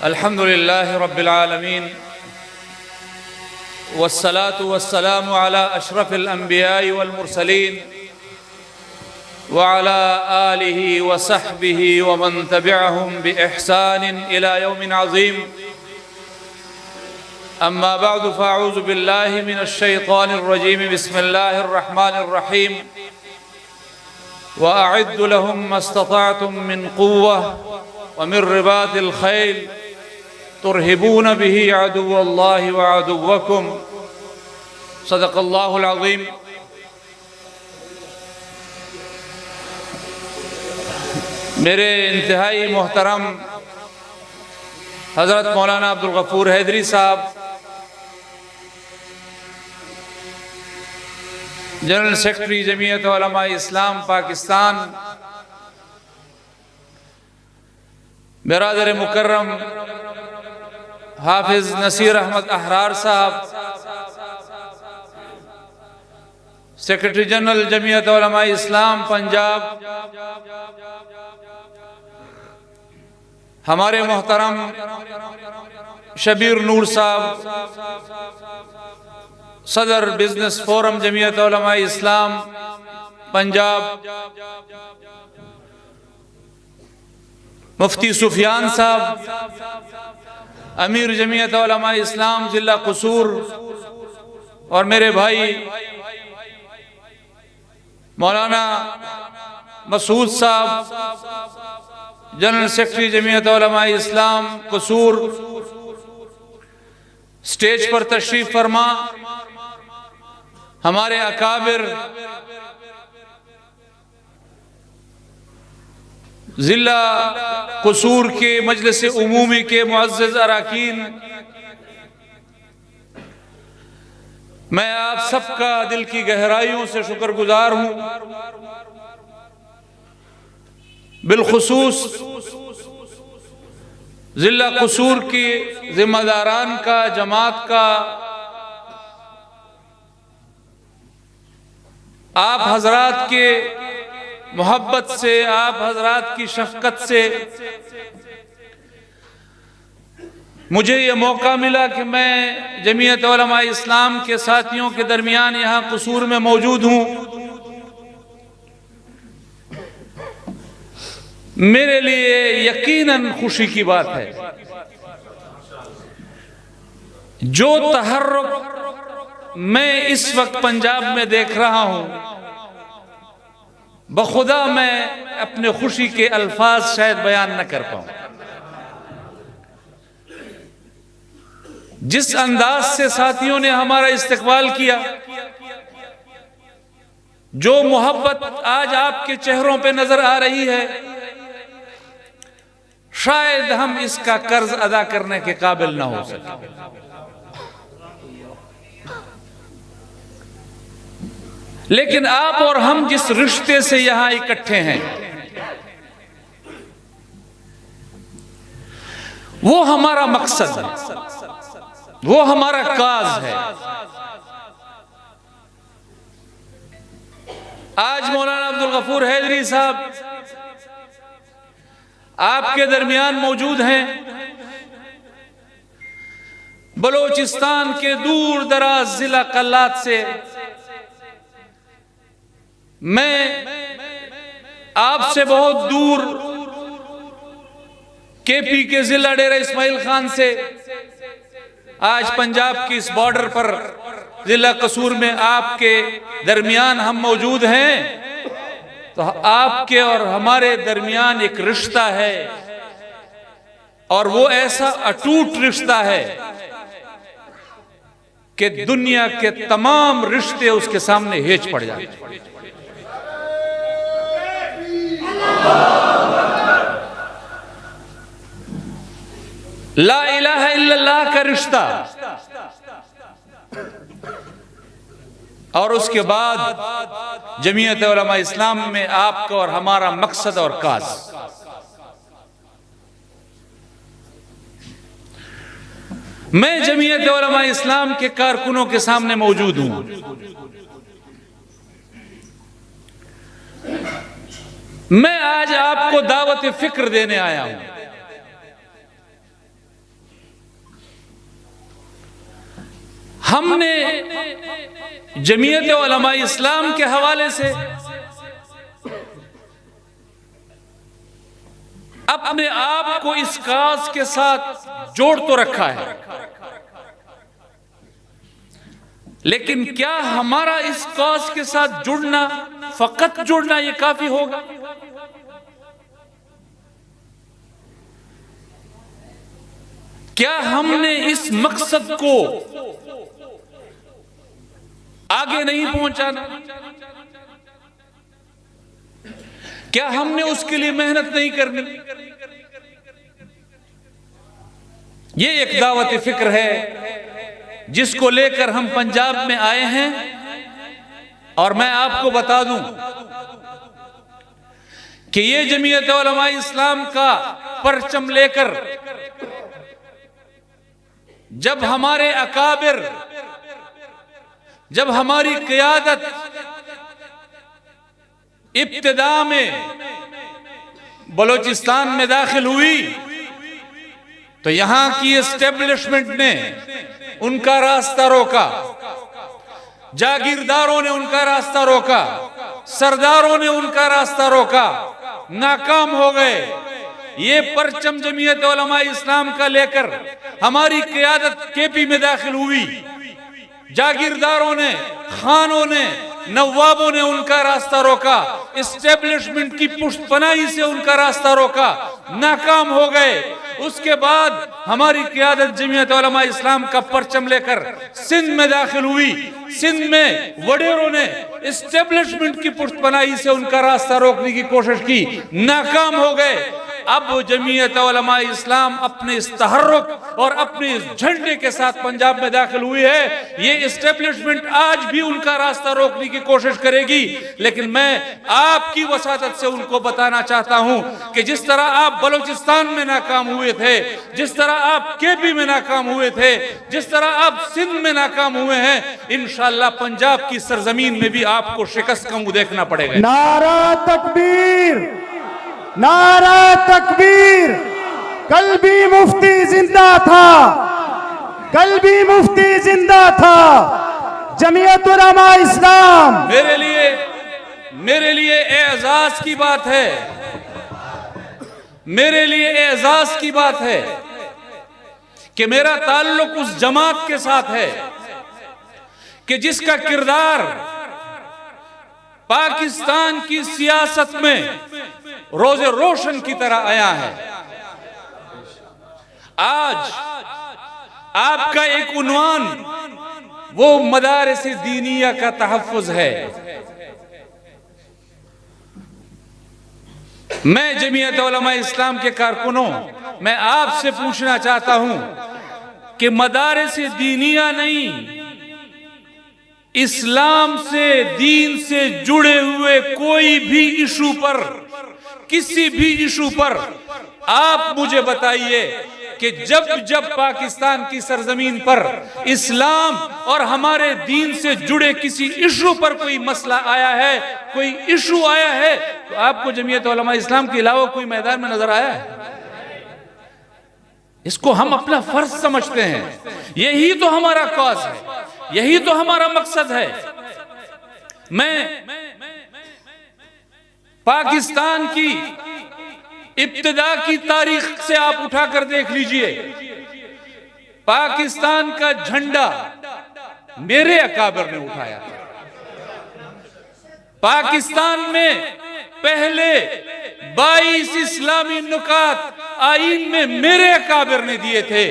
अल्हम्दुलिल्लाहि रब्बिल आलमीन वस्सलातु वस्सलामु अला अशरफिल अंबियाइ वल मुरसलीन व अला आलिहि व सहबिहि व मन तबिअहुम बि इहसानिन इला यौमिन अज़ीम। अम्मा बअदु फ़अऊज़ु बिल्लाहि मिनश शैतानिर रजीम। बिस्मिल्लाहिर रहमानिर रहीम। व अअद्दु लहुम मस्ततअतुम मिन क़ुव्वह व मिन रिबातिल ख़ैल तुरहिबून बिही अदुव्वल्लाहि व अदुव्वकुम। सदक़ल्लाहुल अज़ीम। मेरे इंतहाई मोहतरम हज़रत मौलाना अब्दुल गफ़ूर हैदरी साहब, जनरल सेक्रेटरी जमीयत उलमा इस्लाम पाकिस्तान, बिरादर मुकर्रम हाफिज नसीर अहमद अहरार साहब, सेक्रेटरी जनरल जमीयत उलमा इस्लाम पंजाब, हमारे मोहतरम शबीर नूर साहब, सदर बिजनेस फोरम जमीयत उलमा इस्लाम पंजाब, मुफ्ती सुफियान साहब, अमीर जमीयत उलमा इस्लाम जिला कसूर, और मेरे भाई मौलाना मसूद साहब, जनरल सेक्रेटरी जमीयत उलमा इस्लाम कसूर, स्टेज पर तशरीफ फरमा। हमारे अकाबिर जिला कसूर के मजलिस उमूमी के मुअज़्ज़ज़ अराकीन, मैं आप सबका दिल की गहराइयों से शुक्रगुजार हूँ। बिलखुसूस जिला कसूर की जिम्मेदारान का, जमात का, आप हजरात के मोहब्बत से, आप हजरात की शफकत से मुझे ये मौका मिला कि मैं जमीयत उलमा इस्लाम के साथियों के दरमियान यहाँ कसूर में मौजूद हूँ। मेरे लिए यकीनन खुशी की बात है। जो तहर्रुक मैं इस वक्त पंजाब में देख रहा हूं, बखुदा मैं अपने खुशी के अल्फाज शायद बयान न कर पाऊं। जिस अंदाज से साथियों ने हमारा इस्तकबाल किया, जो मोहब्बत आज आपके चेहरों पे नजर आ रही है, शायद हम इसका कर्ज अदा करने के काबिल ना हो सके। लेकिन आप और हम जिस रिश्ते से यहां इकट्ठे हैं, वो हमारा मकसद है, वो हमारा काज है। आज मौलाना अब्दुल गफूर हैदरी साहब आपके दरमियान मौजूद हैं। बलोचिस्तान के दूर दराज जिला कल्लात से मैं आपसे बहुत दूर केपी के जिला डेरा इस्माइल खान से आज पंजाब की इस बॉर्डर पर जिला कसूर में आपके दरमियान हम मौजूद हैं। तो आपके और हमारे दरमियान एक रिश्ता है, और वो ऐसा अटूट रिश्ता है कि दुनिया के तमाम रिश्ते उसके सामने हेच पड़ जाते हैं। ला इलाहा इल्लल्लाह का रिश्ता, और उसके बाद जमीयत उलमा इस्लाम में आपका और हमारा मकसद और काज। मैं जमीयत उलमा इस्लाम के कारकुनों के सामने मौजूद हूं। मैं आज आपको दावत फिक्र देने आया हूं। हमने जमीयत उलमा इस्लाम के हवाले से अपने आप को इस काज के साथ जोड़ तो रखा है, लेकिन क्या हमारा इस काज के साथ जुड़ना, फकत जुड़ना, यह काफी होगा? क्या हमने इस मकसद को आगे नहीं पहुंचाना? क्या हमने उसके लिए मेहनत नहीं करनी? ये एक दावत फिक्र है जिसको लेकर हम पंजाब में आए हैं। और मैं आपको बता दूं कि ये जमीयत उलमा इस्लाम का परचम लेकर जब हमारे अकाबिर, जब हमारी क़ियादत इब्तिदा में बलोचिस्तान में दाखिल हुई तो यहां की एस्टेब्लिशमेंट ने उनका रास्ता रोका, जागीरदारों ने उनका रास्ता रोका, सरदारों ने उनका रास्ता रोका, नाकाम हो गए। ये परचम जमीयत उलमा इस्लाम का लेकर हमारी क़ियादत केपी में दाखिल हुई, जागीरदारों ने, खानों ने, नवाबों ने उनका रास्ता रोका, एस्टेब्लिशमेंट की पुष्टपनाही से उनका रास्ता रोका, नाकाम हो गए। उसके बाद हमारी क़ियादत जमीयत उलमा इस्लाम का परचम लेकर सिंध में दाखिल हुई। सिंध में वडेरों ने एस्टेब्लिशमेंट की पुष्टपनाही से उनका रास्ता रोकने की कोशिश की, नाकाम हो गए। अब जमीयत उलमा इस्लाम अपने इस तहर्रुक और अपने इस झंडे के साथ पंजाब में दाखिल हुई है। ये एस्टेब्लिशमेंट आज भी उनका रास्ता रोकने की कोशिश करेगी, लेकिन मैं आपकी वसातत से उनको बताना चाहता हूं कि जिस तरह आप बलोचिस्तान में नाकाम हुए थे, जिस तरह आप केपी में नाकाम हुए थे, जिस तरह आप सिंध में नाकाम हुए हैं, इंशाअल्लाह पंजाब की सरजमीन में भी आपको शिकस्त का मुंह देखना पड़ेगा। नारा तकबीर, नारा तकबीर। कल भी मुफ्ती जिंदा था, कल भी मुफ्ती जिंदा था। जमीयत उलमा इस्लाम मेरे लिए एजाज की बात है, मेरे लिए एजाज की बात है कि मेरा ताल्लुक उस जमात के साथ है कि जिसका किरदार पाकिस्तान की सियासत में रोजे रोशन की तरह आया है। आज आपका एक उन्वान वो मदारिस दीनिया का तहफ़्फ़ुज़ है। मैं जमीयत उलमा इस्लाम के कारकुनों, मैं आपसे पूछना चाहता हूं कि मदारिस दीनिया नहीं, इस्लाम से, दीन से जुड़े हुए कोई भी इशू पर, किसी भी इशू पर आप मुझे बताइए कि जब जब पाकिस्तान की सरजमीन पर इस्लाम और हमारे दीन से जुड़े किसी इशू पर कोई मसला आया है, कोई इशू आया है, तो आपको जमीयत उलमा इस्लाम के अलावा कोई मैदान में नजर आया है? इसको हम अपना फर्ज समझते हैं। यही तो हमारा कॉज है, यही तो हमारा मकसद है। मैं पाकिस्तान की इब्तिदा की तारीख से आप उठाकर देख लीजिए, पाकिस्तान का झंडा मेरे अकाबिर ने उठाया। पाकिस्तान में पहले 22 इस्लामी नुकात आईन में मेरे अकाबिर ने दिए थे।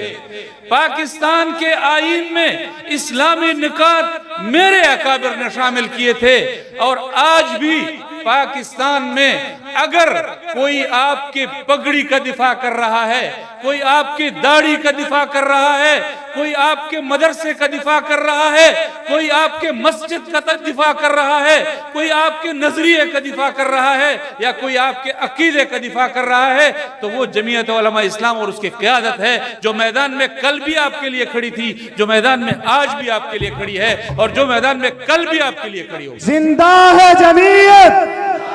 पाकिस्तान के आईन में इस्लामी नुकात मेरे अकाबिर ने शामिल किए थे। और आज भी पाकिस्तान में अगर कोई आपके पगड़ी का दिफा कर रहा है, कोई आपकी दाढ़ी का दिफा कर रहा है, कोई आपके मदरसे का दिफा कर रहा है, कोई आपके मस्जिद का दिफा कर रहा है, कोई आपके नजरिए का दिफा कर रहा है, या कोई आपके अकीदे का दिफा कर रहा है, तो वो जमीयत उलमा इस्लाम और उसकी क़यादत है, जो मैदान में कल भी आपके लिए खड़ी थी, जो मैदान में आज भी आपके लिए खड़ी है, और जो मैदान में कल भी आपके लिए खड़ी होगी। जिंदा है जमीयत,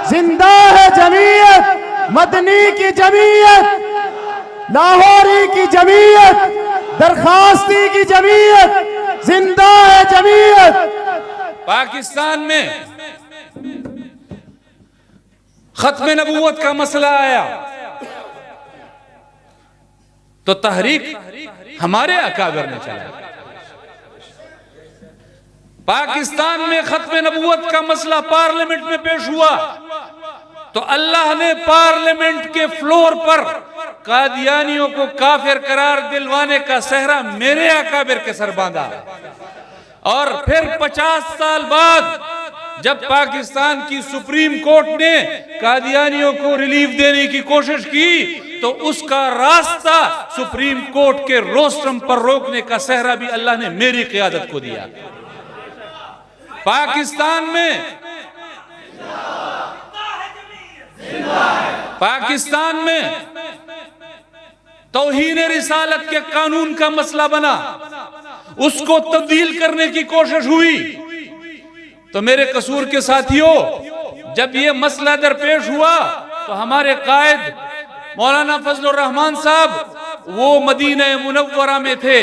जिंदा है जमीयत, मदनी की जमीयत, लाहौरी की जमीयत, दरखास्ती की जमीयत, जिंदा है जमीयत। पाकिस्तान में खत्म नबूवत का मसला आया तो तहरीक हमारे अकाबिर ने चलाया। पाकिस्तान में खत्म नबूवत का मसला पार्लियामेंट में पेश हुआ तो अल्लाह ने पार्लियामेंट के फ्लोर पर कादियानियों को काफिर करार दिलवाने का सहरा मेरे अकाबिर के सर बांधा। और फिर 50 साल बाद जब पाकिस्तान की सुप्रीम कोर्ट ने कादियानियों को रिलीफ देने की कोशिश की तो उसका रास्ता सुप्रीम कोर्ट के रोस्ट्रम पर रोकने का सहरा भी अल्लाह ने मेरी क़ियादत को दिया। पाकिस्तान में तौहीन रिसालत के कानून का मसला बना, उसको तब्दील करने की कोशिश हुई तो मेरे कसूर के साथियों, जब ये मसला दरपेश हुआ तो हमारे कायद मौलाना फजलुर रहमान साहब वो मदीना मुनव्वरा में थे।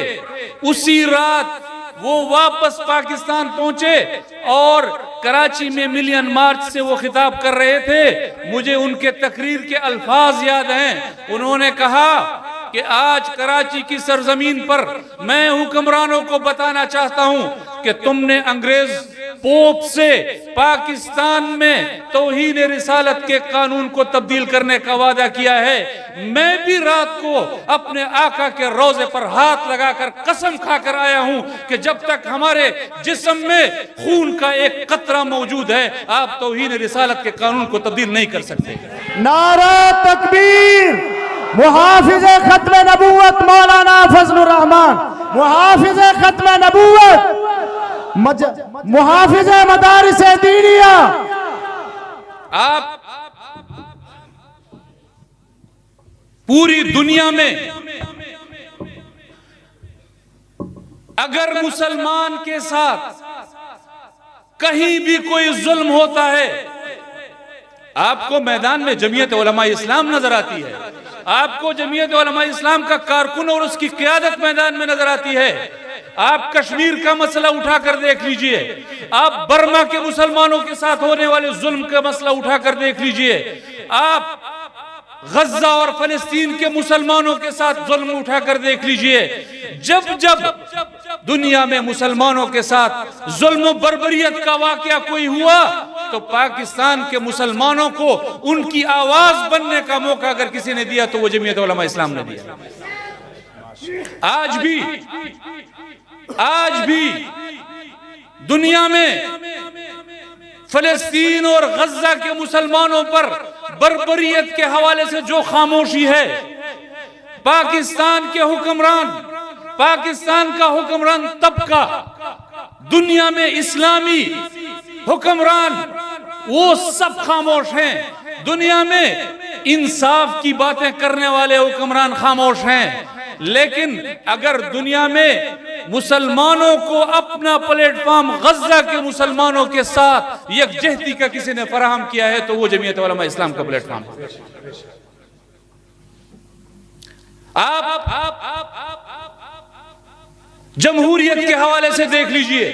उसी रात वो वापस पाकिस्तान पहुंचे और कराची में मिलियन मार्च से वो खिताब कर रहे थे। मुझे उनके तकरीर के अल्फाज याद हैं। उन्होंने कहा कि आज कराची की सरजमीन पर मैं हुक्मरानों को बताना चाहता हूं कि तुमने अंग्रेज पोप से पाकिस्तान में तौहीन रिसालत के कानून को तब्दील करने का वादा किया है। मैं भी रात को अपने आका के रोजे पर हाथ लगाकर कसम खाकर आया हूं कि जब तक हमारे जिस्म में खून का एक कतरा मौजूद है आप तौहीन रिसालत के कानून को तब्दील नहीं कर सकते। नारा तकबीर, मुहाफिज़े खत्म नबूवत मौलाना फजलुर रहमान, मुहाफिज़े खत्म नबूवत, मुहाफिज़े मदारिसे दीनिया। आप पूरी दुनिया में अगर मुसलमान के साथ कहीं भी कोई जुल्म होता है, आपको मैदान में जमीयत उलमा इस्लाम नजर आती है, आपको जमीयत उलमा इस्लाम का कारकुन और उसकी क़यादत मैदान में नजर आती है। आप कश्मीर का मसला उठाकर देख लीजिए, आप बर्मा के मुसलमानों के साथ होने वाले जुल्म का मसला उठाकर देख लीजिए, आप गज्जा और फलस्तीन के मुसलमानों के साथ जुल्म उठाकर देख लीजिए। जब जब दुनिया में मुसलमानों के साथ जुल्म बर्बरियत का वाकया कोई हुआ तो पाकिस्तान के मुसलमानों को उनकी आवाज बनने का मौका अगर किसी ने दिया तो वो जमीयत उलमा इस्लाम ने दिया। आज भी दुनिया में फलस्तीन और गज्जा के मुसलमानों पर बर्बरियत के हवाले से जो खामोशी है, पाकिस्तान के हुक्मरान, पाकिस्तान का हुक्मरान तबका, दुनिया में इस्लामी हुक्मरान, वो सब खामोश हैं। दुनिया में इंसाफ की बातें करने वाले हुक्मरान खामोश हैं। लेकिन अगर दुनिया में मुसलमानों को अपना प्लेटफॉर्म गज्जा के मुसलमानों के साथ यकजहती का किसी ने फराहम किया है तो वो जमीयत उलमा इस्लाम का प्लेटफॉर्म है। आप जमहूरियत के हवाले से देख लीजिए,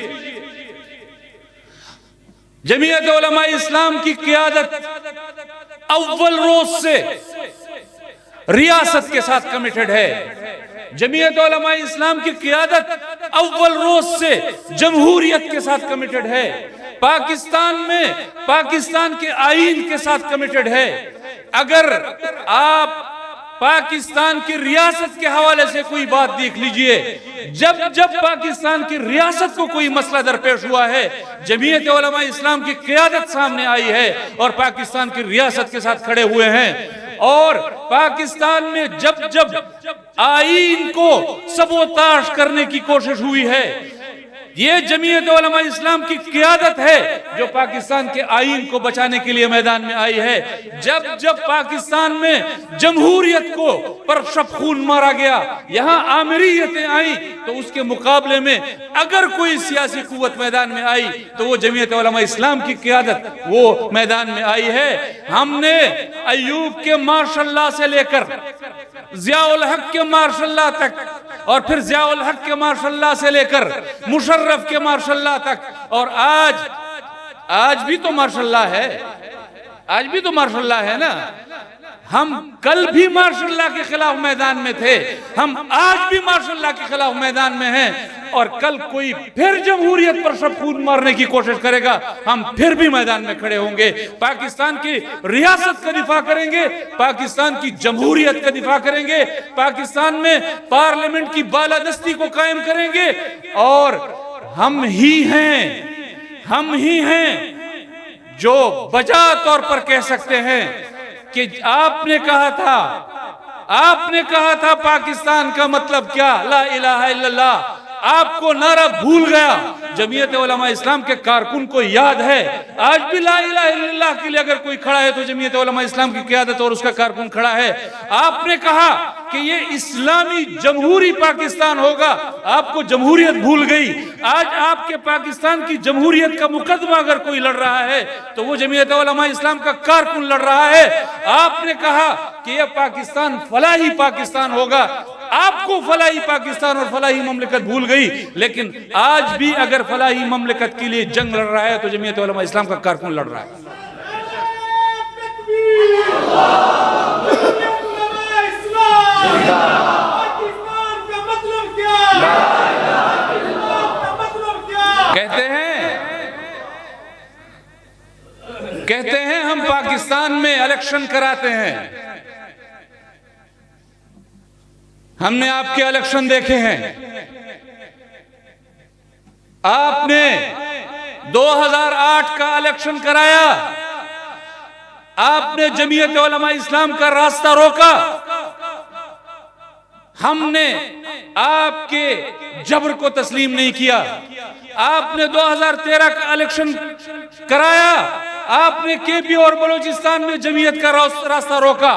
जमीयत उलमा इस्लाम की क़यादत अव्वल रोज से रियासत के साथ कमिटेड है। जमीयत उलमा इस्लाम की क़यादत अव्वल रोज से जमहूरियत के साथ कमिटेड है। पाकिस्तान में पाकिस्तान के आईन के साथ कमिटेड है। अगर आप पाकिस्तान की रियासत के हवाले से कोई बात देख लीजिए, जब जब पाकिस्तान की रियासत को कोई मसला दरपेश हुआ है जमीयत उलमा इस्लाम की क़यादत सामने आई है और पाकिस्तान की रियासत के साथ खड़े हुए हैं। और पाकिस्तान में जब जब आईन को सबोताश करने की कोशिश हुई है, ये जमीयत उलमा इस्लाम की क़यादत है जो पाकिस्तान के आईन को बचाने के लिए मैदान में आई है। जब जब पाकिस्तान में जमहूरियत को पर खून मारा गया, यहाँ आमिरियतें आई तो उसके मुकाबले में अगर कोई सियासी कुव्वत मैदान में आई तो वो जमीयत उलमा इस्लाम की क़यादत वो मैदान में आई है। हमने अय्यूब के मार्शल लॉ से लेकर ज़ियाउल हक के मार्शल लॉ तक और फिर ज़ियाउल हक के माशाल्लाह से लेकर मुशर्रफ के माशाल्लाह तक, और आज भी तो माशाल्लाह है, आज भी तो माशाल्लाह है ना। हम कल भी माशाल्लाह के खिलाफ मैदान में थे, हम आज भी माशाल्लाह के खिलाफ मैदान में हैं, और कल कोई फिर जमहूरियत पर शबखून मारने की कोशिश करेगा, हम फिर भी मैदान में खड़े होंगे। पाकिस्तान की रियासत का दिफा करेंगे, पाकिस्तान की जमहूरियत का दिफा करेंगे, पाकिस्तान में पार्लियामेंट की बालादस्ती को कायम करेंगे। और हम ही हैं जो बजा तौर पर कह सकते हैं कि आपने कहा था पाकिस्तान का मतलब क्या, ला इलाहा इल्लल्लाह। आपको नारा भूल गया। जमीयत उलमा इस्लाम के कारकुन को याद है, आज भी ला इलाहा इल्लल्लाह के लिए अगर कोई खड़ा है तो जमीयत उलमा इस्लाम की क़यादत और उसका कारकुन खड़ा है। आपने कहा कि ये इस्लामी जमहूरी पाकिस्तान होगा, आपको जमहूरियत भूल गई। आज आपके पाकिस्तान की जमहूरियत का मुकदमा अगर कोई लड़ रहा है तो वो जमीयत उलमा इस्लाम का कारकुन लड़ रहा है। आपने कहा कि यह पाकिस्तान फलाही पाकिस्तान होगा, आपको फलाही पाकिस्तान और फलाही ममलिकत भूल गई। लेकिन आज भी अगर फलाही ममलिकत के लिए जंग लड़ रहा है तो जमीयत उलमा इस्लाम का कारकुन लड़ रहा है। कहते हैं हम पाकिस्तान में इलेक्शन कराते हैं। हमने आपके इलेक्शन देखे हैं। आपने 2008 का इलेक्शन कराया, आपने जमीयत उलमा इस्लाम का रास्ता रोका। हमने आपके जबर को तस्लीम नहीं किया। आपने 2013 का इलेक्शन कराया, आपने केपी और बलूचिस्तान में जमीयत का रास्ता रोका।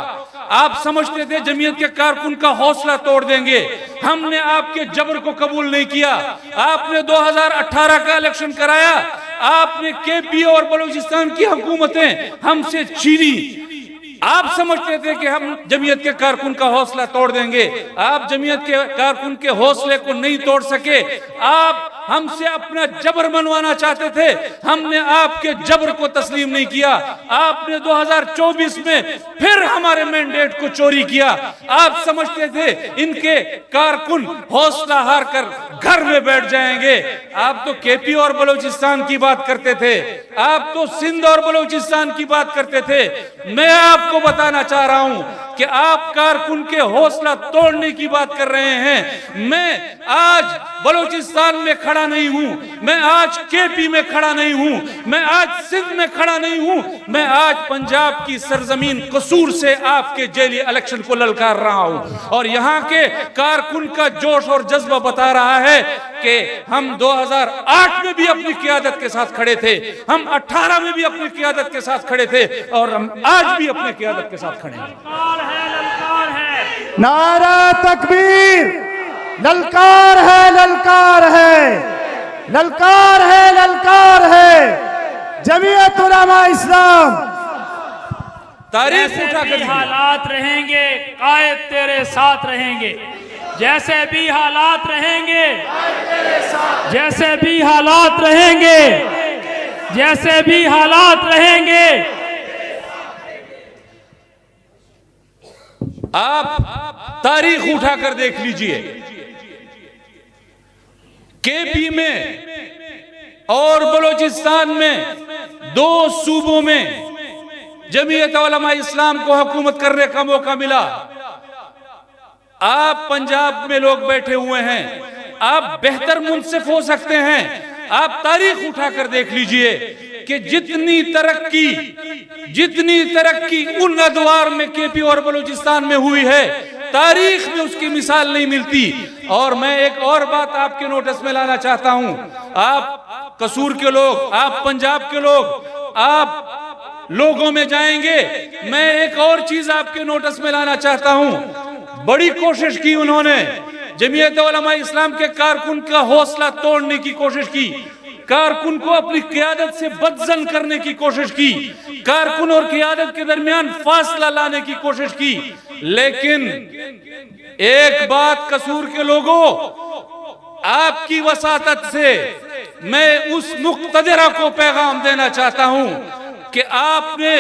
आप समझते थे जमीयत के कारकुन का हौसला तोड़ देंगे। हमने आपके जबर को कबूल नहीं किया। आपने 2018 का इलेक्शन कराया, आपने केपी और बलूचिस्तान की हुकूमतें हमसे छीनी। आप समझते थे कि हम जमीयत के कारकुन का हौसला तोड़ देंगे। आप जमीयत के कारकुन के हौसले को नहीं तोड़ सके। आप हमसे अपना जबर मनवाना चाहते थे, हमने आपके जबर को तस्लीम नहीं किया। आपने 2024 में फिर हमारे मैंडेट को चोरी किया। आप समझते थे इनके कारकुन हौसला हार कर घर में बैठ जाएंगे। आप तो केपी और बलूचिस्तान की बात करते थे, आप तो सिंध और बलूचिस्तान की बात करते थे। मैं आपको बताना चाह रहा हूं कि आप कारकुन के हौसला तोड़ने की बात कर रहे हैं। मैं आज बलूचिस्तान में खड़ा नहीं हूं, मैं आज केपी में खड़ा नहीं हूं, मैं आज सिंध में खड़ा नहीं हूं, मैं आज पंजाब की सरजमीन कसूर से आपके जेली इलेक्शन को ललकार रहा हूं। और यहां के कारकुन का जोश और जज्बा बता रहा है कि हम 2008 में भी अपनी क़यादत के साथ खड़े थे, हम 18 में भी अपनी क़यादत के साथ खड़े थे, और हम आज भी अपनी क़यादत के साथ खड़े हैं। नारा तकबीर, ललकार है, ललकार है, ललकार है, ललकार है। जमीयत उलमा इस्लाम तारीफ उठा कर हालात रहेंगे, कायद तेरे साथ रहेंगे। जैसे भी हालात रहेंगे, जैसे भी हालात रहेंगे, जैसे भी हालात रहेंगे। आप तारीख उठाकर देख लीजिए, केपी में और बलूचिस्तान में, दो सूबों में जमीयत उलमा इस्लाम को हुकूमत करने का मौका मिला। आप पंजाब में लोग बैठे हुए हैं, आप बेहतर मुंसिफ हो सकते हैं। आप तारीख उठाकर देख लीजिए कि जितनी तरक्की उन अदवार में केपी और बलूचिस्तान में हुई है, तारीख में उसकी मिसाल नहीं मिलती। और मैं एक और बात आपके नोटिस में लाना चाहता हूं। आप कसूर के लोग, आप पंजाब के लोग, आप लोगों में जाएंगे, मैं एक और चीज आपके नोटिस में लाना चाहता हूं। बड़ी कोशिश की उन्होंने, जमीयत उलमा इस्लाम के कारकुन का हौसला तोड़ने की कोशिश की। कारकुन को अपनी क़यादत से बदजन करने की कोशिश की, कारकुन और क़यादत के दरमियान फासला लाने की कोशिश की। लेकिन एक बात कसूर के लोगों, आपकी वसातत से मैं उस मुक्तदरा को पैगाम देना चाहता हूं कि आपने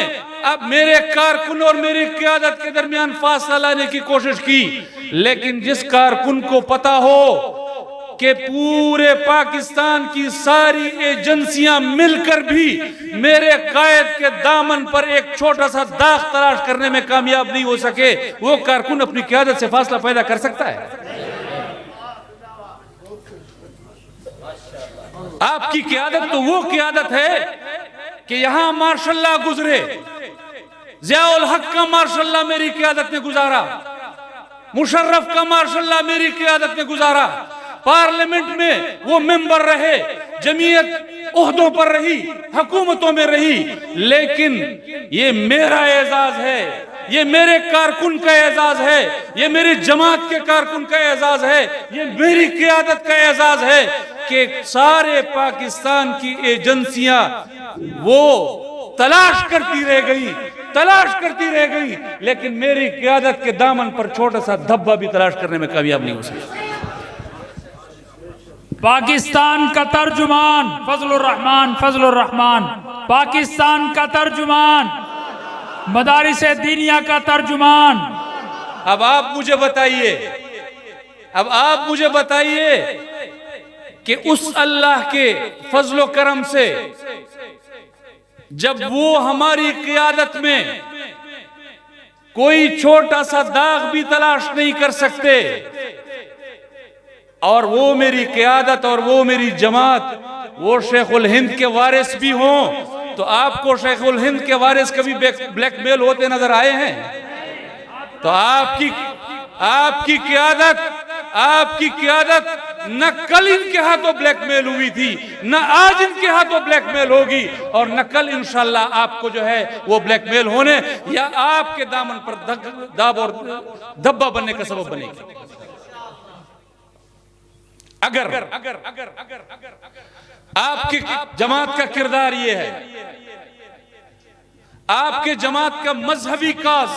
अब मेरे कारकुन और मेरी क़यादत के दरमियान फासला लाने की कोशिश की, लेकिन जिस कारकुन को पता हो कि पूरे पाकिस्तान की सारी एजेंसियां मिलकर भी मेरे कायद के दामन पर एक छोटा सा दाग तलाश करने में कामयाब नहीं हो सके, वो कारकुन अपनी क़यादत से फासला पैदा कर सकता है? आपकी क़यादत तो वो क़यादत है कि यहां मार्शल्ला गुजरे, ज़ियाउल हक का मार्शल्ला मेरी क़यादत ने गुजारा, मुशर्रफ का मार्शल्ला मेरी क़यादत ने गुजारा, पार्लियामेंट में वो मेंबर रहे, जमीयत ओहदों पर रही, हुकूमतों में रही, लेकिन ये मेरा एजाज है, ये मेरे कारकुन का एजाज है, ये मेरी जमात के कारकुन का एजाज है, ये मेरी क़यादत का एजाज है कि सारे पाकिस्तान की एजेंसियां वो तलाश करती रह गई, तलाश करती रह गई, लेकिन मेरी क़यादत के दामन पर छोटा सा धब्बा भी तलाश करने में कामयाब नहीं हो सकी। पाकिस्तान का तर्जुमान फजलुर रहमान, पाकिस्तान का तर्जुमान, मदारिस दीनिया का तर्जुमान। अब आप मुझे बताइए, अब आप मुझे बताइए कि उस अल्लाह के फजलो करम से जब वो हमारी क़यादत में कोई छोटा सा दाग भी तलाश नहीं कर सकते, और वो मेरी क़यादत और वो मेरी जमात वो शेखुल हिंद के वारिस भी हों, तो आपको शेखुल हिंद के वारिस कभी ब्लैकमेल होते नजर आए हैं? तो आपकी क़यादत न कल इनके हाथों ब्लैकमेल हुई थी, न आज इनके हाथों ब्लैकमेल होगी, और न कल इंशाल्लाह आपको जो है वो ब्लैकमेल होने या आपके दामन पर दाब और धब्बा बनने का सबब बनेगी। अगर आपकी जमात का किरदार ये है, आपके जमात का मजहबी काज,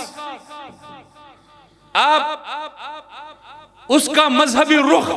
आप उसका मजहबी रुख,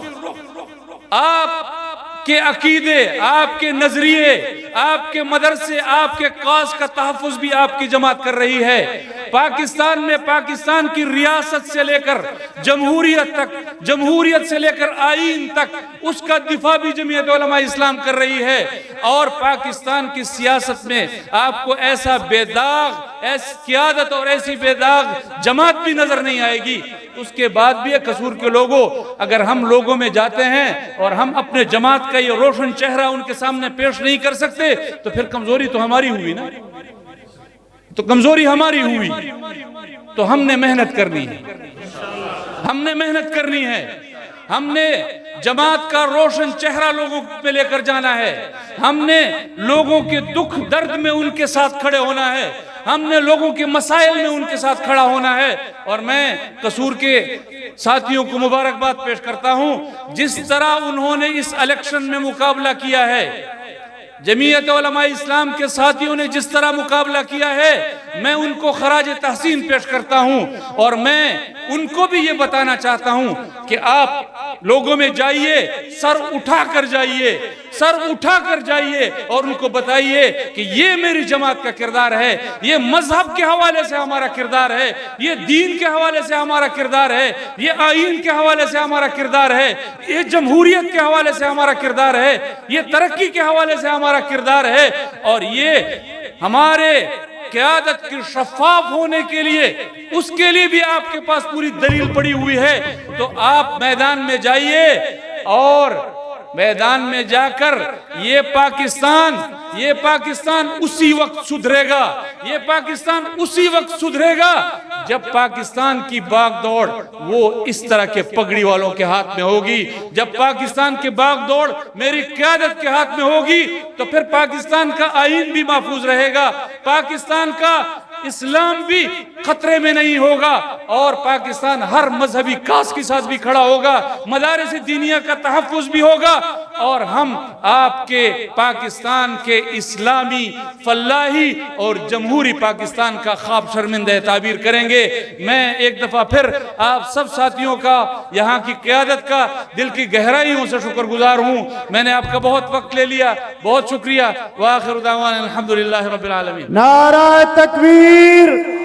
आपके अकीदे, आपके नजरिए, आपके मदरसे, आपके काज का तहफ़्फ़ुज़ भी आपकी जमात कर रही है। पाकिस्तान में पाकिस्तान की रियासत से लेकर जमहूरियत तक, जमहूरियत से लेकर आईन तक उसका दिफा भी जमीयत उलमा इस्लाम कर रही है। और पाकिस्तान की सियासत में आपको ऐसा बेदाग, ऐसी क़यादत और ऐसी बेदाग जमात भी नजर नहीं आएगी। उसके बाद भी कसूर के लोगों, अगर हम लोगों में जाते हैं और हम अपने जमात का ये रोशन चेहरा उनके सामने पेश नहीं कर सकते, तो फिर कमजोरी तो हमारी हुई ना, तो कमजोरी हमारी हुई। तो हमने मेहनत करनी है, हमने मेहनत करनी है, हमने जमात का रोशन चेहरा लोगों पे लेकर जाना है, हमने लोगों के दुख दर्द में उनके साथ खड़े होना है, हमने लोगों के मसाइल में उनके साथ खड़ा होना है। और मैं कसूर के साथियों को मुबारकबाद पेश करता हूं, जिस तरह उन्होंने इस इलेक्शन में मुकाबला किया है, जमीयत उलमा इस्लाम के साथियों ने जिस तरह मुकाबला किया है, मैं उनको खराज तहसीन पेश करता हूं। और मैं उनको भी ये बताना चाहता हूं कि आप लोगों में जाइए, सर उठा कर जाइए, सर उठा कर जाइए और उनको बताइए कि ये मेरी जमात का किरदार है, ये मजहब के हवाले से हमारा किरदार है, ये दीन के हवाले से हमारा किरदार है, ये आईन के हवाले से हमारा किरदार है, ये जमहूरियत के हवाले से हमारा किरदार है, ये तरक्की के हवाले से हमारा किरदार है। और ये हमारे क़यादत की शफ़ाफ होने के लिए, उसके लिए भी आपके पास पूरी दलील पड़ी हुई है। तो आप मैदान में जाइए और मैदान में जाकर ये पाकिस्तान उसी वक्त सुधरेगा, ये पाकिस्तान उसी वक्त सुधरेगा जब पाकिस्तान की बागदौड़ वो इस तरह के पगड़ी वालों के हाथ में होगी। जब पाकिस्तान की बागदौड़ मेरी क़यादत के हाथ में होगी, तो फिर पाकिस्तान का आईन भी महफूज रहेगा, पाकिस्तान का इस्लाम भी खतरे में नहीं होगा, और पाकिस्तान हर मजहबी कास के साथ भी खड़ा होगा, मदारिस दीनिया का तहफ़्फ़ुज़ भी होगा, और हम आपके पाकिस्तान के इस्लामी फलाही और जमहूरी पाकिस्तान का ख्वाब शर्मिंदा ताबीर करेंगे। मैं एक दफा फिर आप सब साथियों का, यहाँ की क़यादत का दिल की गहराइयों से शुक्रगुजार हूँ। मैंने आपका बहुत वक्त ले लिया, बहुत शुक्रिया। व आखिर दावाना अल्हम्दुलिल्लाहि रब्बिल आलमीन। नारा तकबीर।